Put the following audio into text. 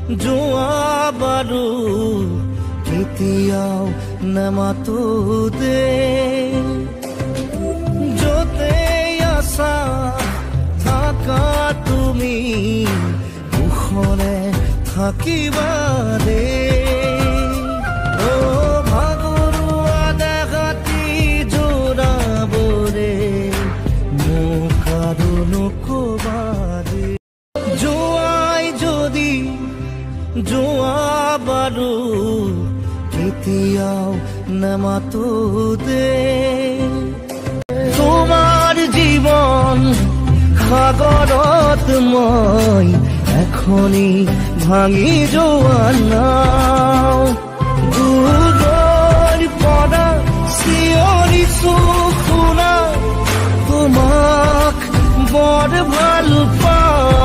যোৱা বাৰু কেতিয়াও নেমাতো দে য'তে আছা থাকা তুমি মুখনে থাকিবা দে ভাগৰুৱা দেখাতি জোৰাবৰে মোক আৰু নকবা দে যোৱাই যদি যোৱা বাৰু কেতিয়াও নেমাতো দে তোমাৰ জীৱন সাগৰত মই এখনি ভাঙি যোৱা নাও দূৰৰ পৰা চিঞৰিছো শুনা তোমাক বৰ ভাল পাওঁ